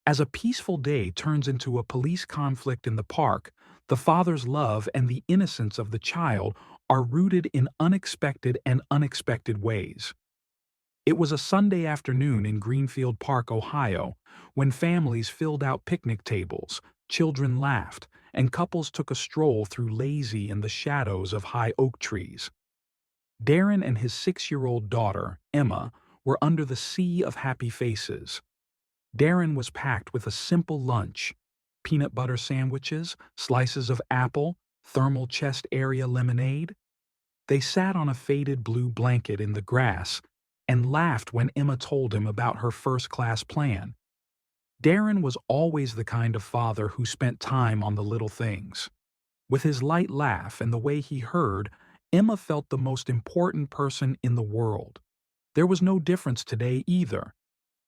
As a peaceful day turns into a police conflict in the park, the father's love and the innocence of the child are rooted in unexpected ways. It was a Sunday afternoon in Greenfield Park, Ohio, when families filled out picnic tables, children laughed, and couples took a stroll through lazy in the shadows of high oak trees. Darren and his 6-year-old daughter, Emma, were under the sea of happy faces. Darren was packed with a simple lunch: peanut butter sandwiches, slices of apple, thermal chest area lemonade. They sat on a faded blue blanket in the grass and laughed when Emma told him about her first-class plan. Darren was always the kind of father who spent time on the little things. With his light laugh and the way he heard, Emma felt the most important person in the world. There was no difference today either.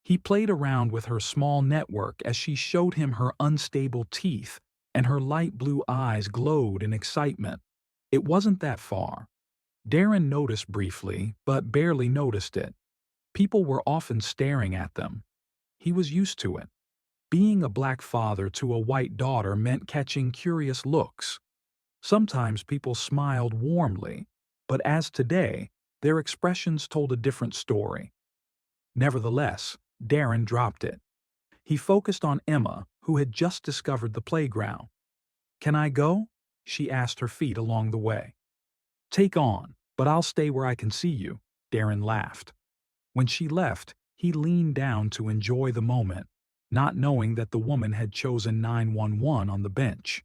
He played around with her small network as she showed him her unstable teeth, and her light blue eyes glowed in excitement. It wasn't that far. Darren noticed briefly, but barely noticed it. People were often staring at them. He was used to it. Being a black father to a white daughter meant catching curious looks. Sometimes people smiled warmly, but as today, their expressions told a different story. Nevertheless, Darren dropped it. He focused on Emma, who had just discovered the playground. "Can I go?" she asked her feet along the way. "Take on, but I'll stay where I can see you," Darren laughed. When she left, he leaned down to enjoy the moment, not knowing that the woman had chosen 911 on the bench.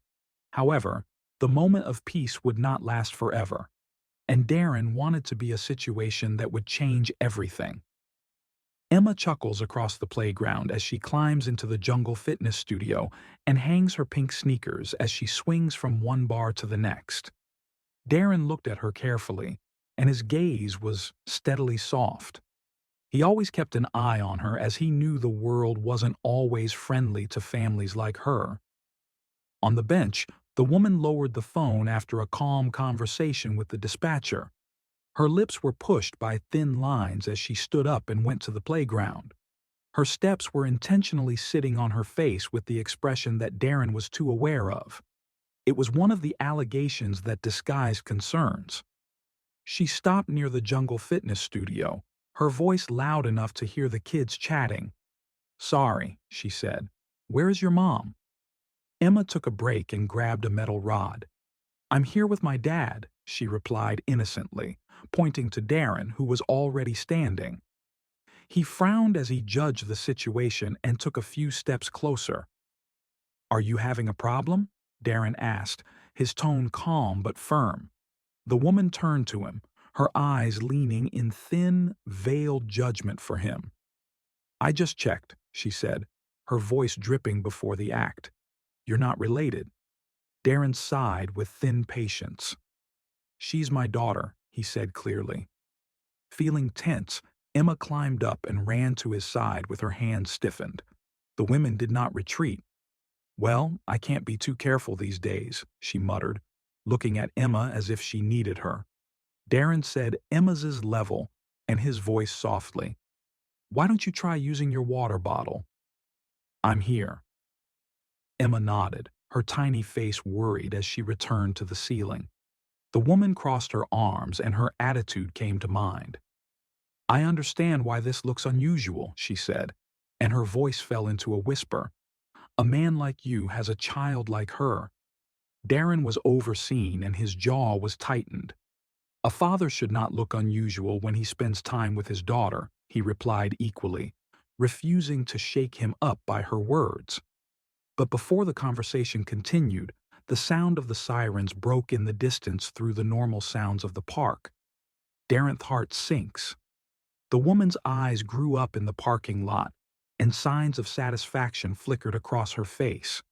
However, the moment of peace would not last forever, and Darren wanted to be a situation that would change everything. Emma chuckles across the playground as she climbs into the jungle fitness studio and hangs her pink sneakers as she swings from one bar to the next. Darren looked at her carefully, and his gaze was steadily soft. He always kept an eye on her as he knew the world wasn't always friendly to families like her. On the bench, the woman lowered the phone after a calm conversation with the dispatcher. Her lips were pushed by thin lines as she stood up and went to the playground. Her steps were intentionally sitting on her face with the expression that Darren was too aware of. It was one of the allegations that disguised concerns. She stopped near the jungle fitness studio, her voice loud enough to hear the kids chatting. "Sorry," she said. "Where is your mom?" Emma took a break and grabbed a metal rod. "I'm here with my dad," she replied innocently, pointing to Darren, who was already standing. He frowned as he judged the situation and took a few steps closer. "Are you having a problem?" Darren asked, his tone calm but firm. The woman turned to him, her eyes leaning in thin, veiled judgment for him. "I just checked," she said, her voice dripping before the act. "You're not related." Darren sighed with thin patience. "She's my daughter," he said clearly. Feeling tense, Emma climbed up and ran to his side with her hands stiffened. The women did not retreat. "Well, I can't be too careful these days," she muttered, looking at Emma as if she needed her. Darren said Emma's level, and his voice softly. "Why don't you try using your water bottle?" "I'm here." Emma nodded, her tiny face worried as she returned to the ceiling. The woman crossed her arms and her attitude came to mind. "I understand why this looks unusual," she said, and her voice fell into a whisper. "A man like you has a child like her." Darren was overseen and his jaw was tightened. "A father should not look unusual when he spends time with his daughter," he replied equally, refusing to shake him up by her words. But before the conversation continued, the sound of the sirens broke in the distance through the normal sounds of the park. Darren's heart sinks. The woman's eyes grew up in the parking lot, and signs of satisfaction flickered across her face.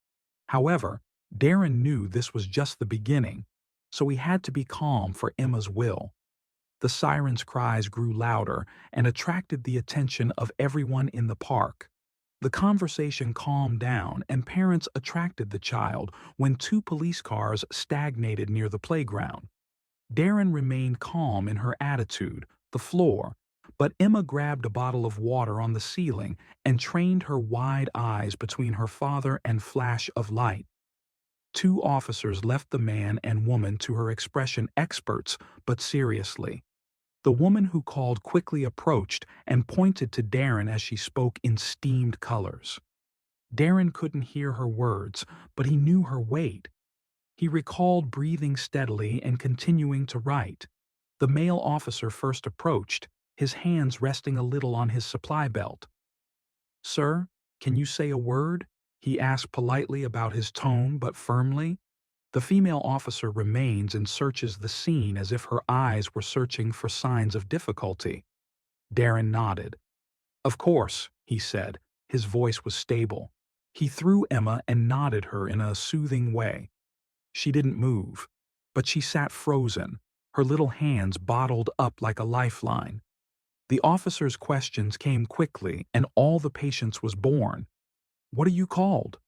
However, Darren knew this was just the beginning, so he had to be calm for Emma's will. The sirens' cries grew louder and attracted the attention of everyone in the park. The conversation calmed down and parents attracted the child when 2 police cars stagnated near the playground. Darren remained calm in her attitude, the floor, But Emma grabbed a bottle of water on the ceiling and trained her wide eyes between her father and flash of light. Two officers left the man and woman to her expression experts, but seriously. The woman who called quickly approached and pointed to Darren as she spoke in steamed colors. Darren couldn't hear her words, but he knew her weight. He recalled breathing steadily and continuing to write. The male officer first approached, his hands resting a little on his supply belt. "Sir, can you say a word?" he asked politely about his tone but firmly. The female officer remains and searches the scene as if her eyes were searching for signs of difficulty. Darren nodded. "Of course," he said. His voice was stable. He threw Emma and nodded her in a soothing way. She didn't move, but she sat frozen, her little hands bottled up like a lifeline. The officer's questions came quickly, and all the patience was born. "What are you called?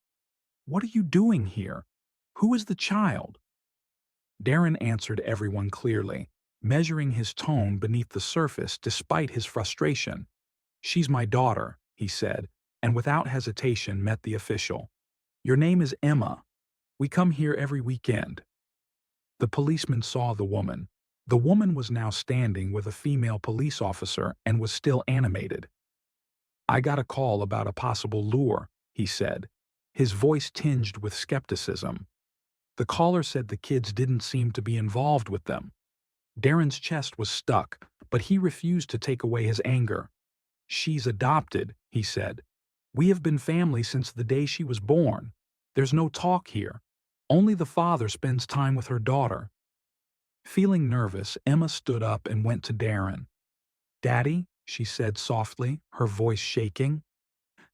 What are you doing here? Who is the child?" Darren answered everyone clearly, measuring his tone beneath the surface despite his frustration. "She's my daughter," he said, and without hesitation met the official. "Your name is Emma. We come here every weekend." The policeman saw the woman. The woman was now standing with a female police officer and was still animated. "I got a call about a possible lure," he said, his voice tinged with skepticism. "The caller said the kids didn't seem to be involved with them." Darren's chest was stuck, but he refused to take away his anger. "She's adopted," he said. "We have been family since the day she was born. There's no talk here. Only the father spends time with her daughter." Feeling nervous, Emma stood up and went to Darren. "Daddy," she said softly, her voice shaking.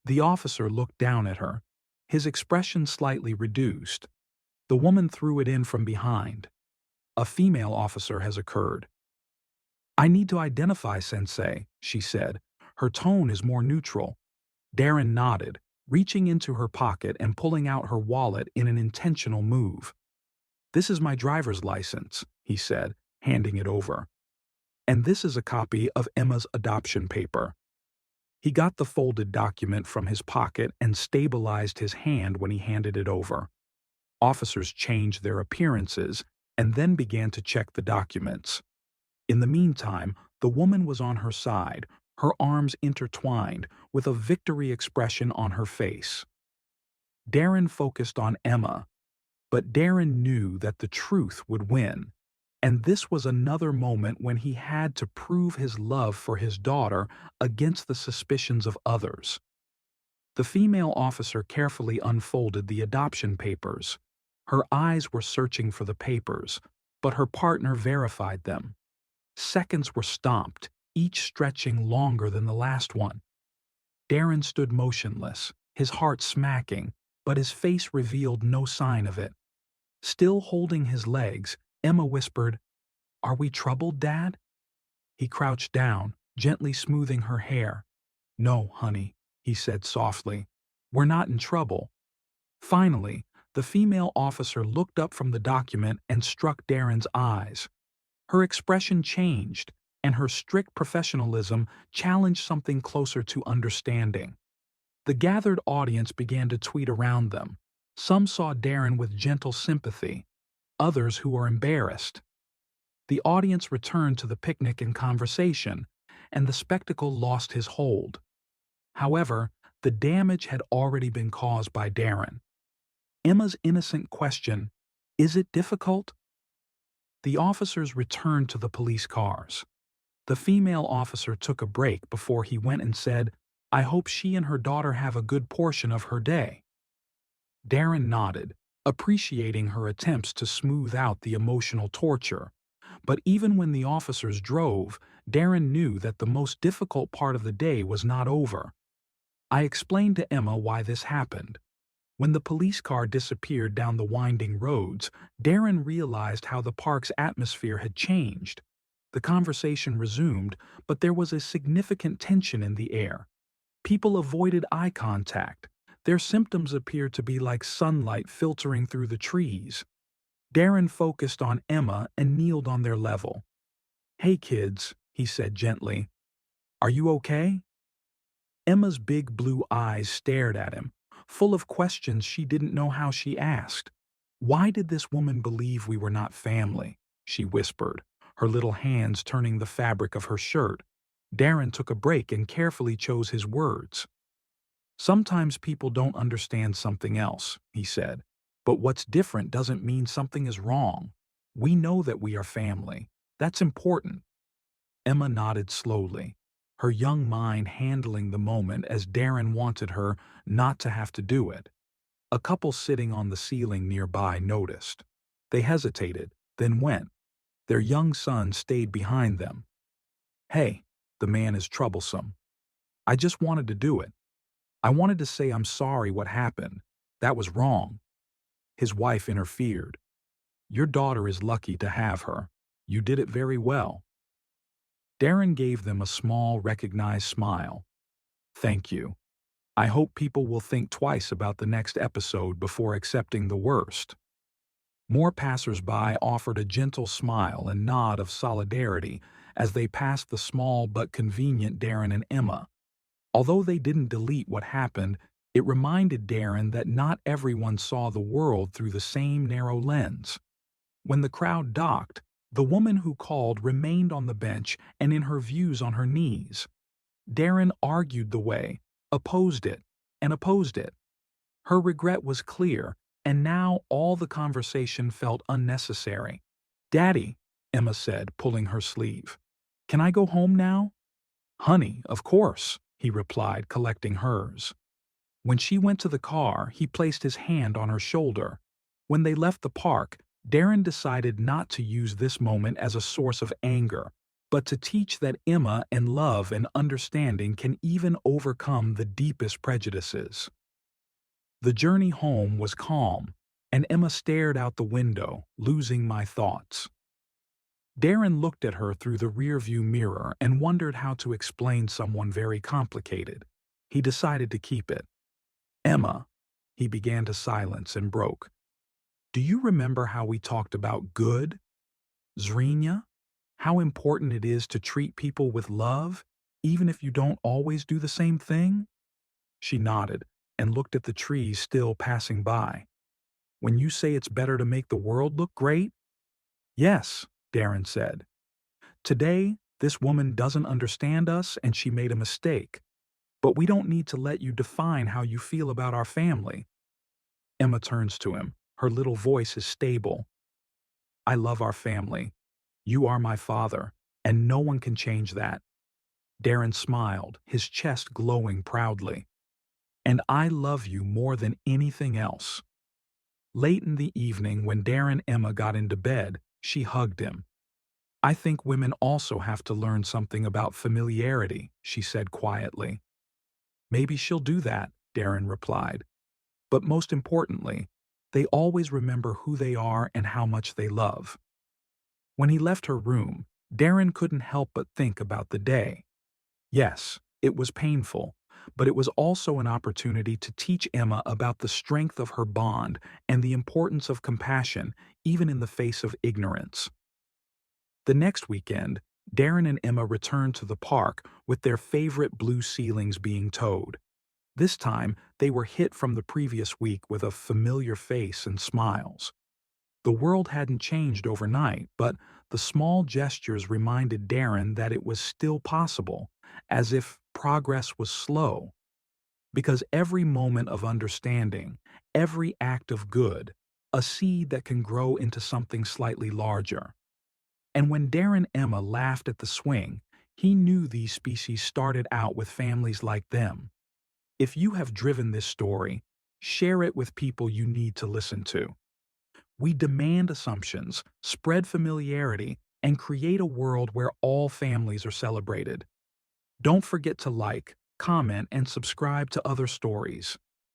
The officer looked down at her, his expression slightly reduced. The woman threw it in from behind. "A female officer has occurred." "I need to identify Sensei," she said. Her tone is more neutral. Darren nodded, reaching into her pocket and pulling out her wallet in an intentional move. "This is my driver's license," he said, handing it over. "And this is a copy of Emma's adoption paper." He got the folded document from his pocket and stabilized his hand when he handed it over. Officers changed their appearances and then began to check the documents. In the meantime, the woman was on her side, her arms intertwined, with a victory expression on her face. Darren focused on Emma, but Darren knew that the truth would win, and this was another moment when he had to prove his love for his daughter against the suspicions of others. The female officer carefully unfolded the adoption papers. Her eyes were searching for the papers, but her partner verified them. Seconds were stomped, each stretching longer than the last one. Darren stood motionless, his heart smacking, but his face revealed no sign of it. Still holding his legs, Emma whispered, "Are we troubled, Dad?" He crouched down, gently smoothing her hair. "No, honey," he said softly. "We're not in trouble." Finally, the female officer looked up from the document and struck Darren's eyes. Her expression changed, and her strict professionalism challenged something closer to understanding. The gathered audience began to tweet around them. Some saw Darren with gentle sympathy, others who were embarrassed. The audience returned to the picnic and conversation, and the spectacle lost his hold. However, the damage had already been caused by Darren. Emma's innocent question, "Is it difficult?" The officers returned to the police cars. The female officer took a break before he went and said, "I hope she and her daughter have a good portion of her day." Darren nodded, appreciating her attempts to smooth out the emotional torture. But even when the officers drove, Darren knew that the most difficult part of the day was not over. I explained to Emma why this happened. When the police car disappeared down the winding roads, Darren realized how the park's atmosphere had changed. The conversation resumed, but there was a significant tension in the air. People avoided eye contact. Their symptoms appeared to be like sunlight filtering through the trees. Darren focused on Emma and kneeled on their level. "Hey kids," he said gently. Are you okay?" Emma's big blue eyes stared at him, full of questions she didn't know how she asked. "Why did this woman believe we were not family?" she whispered, her little hands turning the fabric of her shirt. Darren took a break and carefully chose his words. "Sometimes people don't understand something else," he said. "But what's different doesn't mean something is wrong. We know that we are family. That's important." Emma nodded slowly, her young mind handling the moment as Darren wanted her not to have to do it. A couple sitting on the ceiling nearby noticed. They hesitated, then went. Their young son stayed behind them. "Hey, the man is troublesome. I just wanted to do it. I wanted to say I'm sorry what happened. That was wrong." His wife interfered. "Your daughter is lucky to have her. You did it very well." Darren gave them a small, recognized smile. "Thank you. I hope people will think twice about the next episode before accepting the worst." More passers-by offered a gentle smile and nod of solidarity as they passed the small but convenient Darren and Emma. Although they didn't delete what happened, it reminded Darren that not everyone saw the world through the same narrow lens. When the crowd docked, the woman who called remained on the bench and in her views on her knees. Darren argued the way, opposed it, and opposed it. Her regret was clear, and now all the conversation felt unnecessary. "Daddy," Emma said, pulling her sleeve. "Can I go home now?" "Honey, of course," he replied, collecting hers. When she went to the car, he placed his hand on her shoulder. When they left the park, Darren decided not to use this moment as a source of anger, but to teach that Emma and love and understanding can even overcome the deepest prejudices. The journey home was calm, and Emma stared out the window, losing my thoughts. Darren looked at her through the rearview mirror and wondered how to explain someone very complicated. He decided to keep it. "Emma," he began to silence and broke. "Do you remember how we talked about good? Zrina? How important it is to treat people with love, even if you don't always do the same thing?" She nodded and looked at the trees still passing by. "When you say it's better to make the world look great?" "Yes," Darren said. "Today, this woman doesn't understand us and she made a mistake. But we don't need to let you define how you feel about our family." Emma turns to him. Her little voice is stable. "I love our family. You are my father, and no one can change that." Darren smiled, his chest glowing proudly. "And I love you more than anything else." Late in the evening, when Darren and Emma got into bed, she hugged him. "I think women also have to learn something about familiarity," she said quietly. "Maybe she'll do that," Darren replied. "But most importantly, they always remember who they are and how much they love." When he left her room, Darren couldn't help but think about the day. Yes, it was painful, but it was also an opportunity to teach Emma about the strength of her bond and the importance of compassion, even in the face of ignorance. The next weekend, Darren and Emma returned to the park with their favorite blue ceilings being towed. This time, they were hit from the previous week with a familiar face and smiles. The world hadn't changed overnight, but the small gestures reminded Darren that it was still possible, as if progress was slow. Because every moment of understanding, every act of good, a seed that can grow into something slightly larger. And when Darren and Emma laughed at the swing, he knew these species started out with families like them. If you have driven this story, share it with people you need to listen to. We demand assumptions, spread familiarity, and create a world where all families are celebrated. Don't forget to like, comment, and subscribe to other stories.